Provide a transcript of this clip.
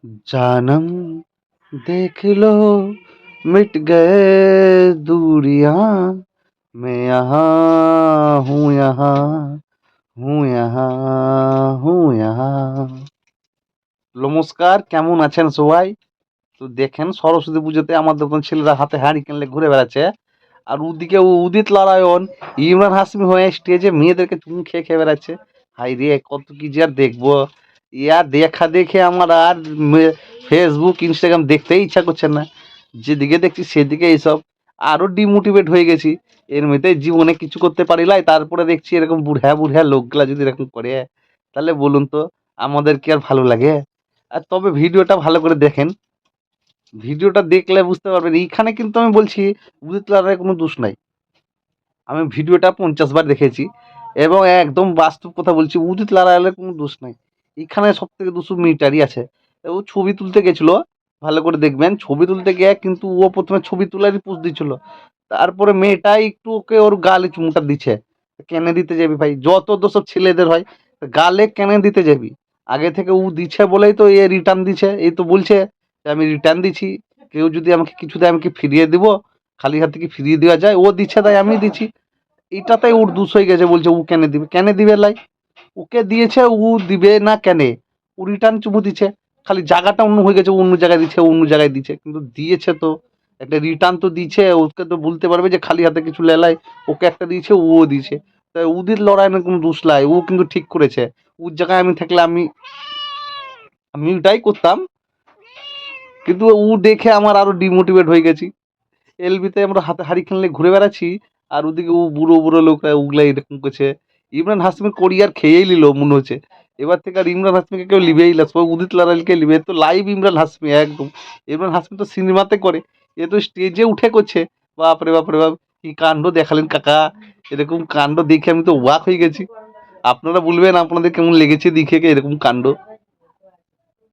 जानम देख लो मिट गए दूरियां मैं यहाँ हूँ यहाँ हूँ यहाँ हूँ यहाँ। নমস্কার, কেমন আছেন সবাই? তো দেখেন সরস্বতী পুজোতে আমাদের মতন ছেলেরা হাতে হাঁড়ি কিনলে ঘুরে বেড়াচ্ছে, আর ওদিকে উদিত নারায়ণ ইমরান হাসমি হয়ে স্টেজে মেয়েদেরকে চুমু খেয়ে খেয়ে বেড়াচ্ছে। হাই রে, কত কি যে আর দেখবো! ইয়া দেখা দেখে আমার আর ফেসবুক ইনস্টাগ্রাম দেখতেই ইচ্ছা করছে না। যেদিকে দেখছি সেদিকে এইসব, আরো ডিমোটিভেট হয়ে গেছি। এর মধ্যে জীবনে কিছু করতে পারি লাই, তারপরে দেখছি এরকম বুড়া বুড়া লোকগুলা যদি এরকম করে, তাহলে বলুন তো আমাদের কি আর ভালো লাগে? আর তবে ভিডিওটা ভালো করে দেখেন, ভিডিওটা দেখলে বুঝতে পারবেন। এইখানে কিন্তু আমি বলছি উদিত লালের কোনো দোষ নাই। আমি ভিডিওটা 50 বার দেখেছি এবং একদম বাস্তব কথা বলছি, উদিত লালের কোনো দোষ নাই। এখানে সব থেকে দোষ মেয়েটারই আছে। ও ছবি তুলতে গেছিল, ভালো করে দেখবেন, ছবি তুলতে গিয়ে কিন্তু ও প্রথমে ছবি তোলারই পোজ দিচ্ছিল, তারপরে মেয়েটাই একটু ওকে ওর গালে চুমুটা দিচ্ছে। কেনে দিতে যাবি ভাই? যত দোষ সব ছেলেদের হয়, গালে কেনে দিতে যাবি? আগে থেকে ও দিচ্ছে বলেই তো এ রিটার্ন দিচ্ছে, এই তো বলছে যে আমি রিটার্ন দিচ্ছি, কেউ যদি আমাকে কিছু দেয় আমি কি ফিরিয়ে দিব? খালি হাতে কি ফিরিয়ে দেওয়া যায়? ও দিচ্ছে তাই আমি দিচ্ছি, এটাতেই ওর দোষ হয়ে গেছে। বলছে ও কেনে দিবে, কেনে দিবে লাই? ওকে দিয়েছে, ও দিবে না কেনে? ও রিটার্ন চুমু দিচ্ছে, খালি জায়গাটা অন্য হয়ে গেছে, ও অন্য জায়গায় দিচ্ছে, ও অন্য জায়গায় দিচ্ছে, কিন্তু দিয়েছে তো একটা রিটার্ন তো দিচ্ছে। ওকে তো বলতে পারবে যে খালি হাতে কিছু লেলাই, ওকে একটা দিয়েছে, ও দিয়েছে। তাই ওদের লড়াই না কোনো দোষ লাই, ও কিন্তু ঠিক করেছে। ওর জায়গায় আমি থাকলে আমি আমি ওটাই করতাম, কিন্তু ও দেখে আমার আরো ডিমোটিভেট হয়ে গেছি। এলবিতে আমরা হাতে হাড়ি খেললে ঘুরে বেড়াচ্ছি, আর ওদিকে ও বুড়ো বুড়ো লোকরা ওগুলা এরকম করছে। ইমরান হাসমি কোরিয়ার খেয়েই নিল মনে হচ্ছে। এবার থেকে আর ইমরান হাসমিকে কেউ লিবেই না, সবাই উদিত লারালকে লিবে। এ তো লাইভ ইমরান হাসমি একদম। ইমরান হাসমি তো সিনেমাতে করে, এ তো স্টেজে উঠে করছে। বাপরে বাপরে বাপ, কি কাণ্ড দেখালেন কাকা! এরকম কাণ্ড দেখে আমি তো অবাক হয়ে গেছি। আপনারা বলবেন আপনাদের কেমন লেগেছে দেখে এরকম কাণ্ড।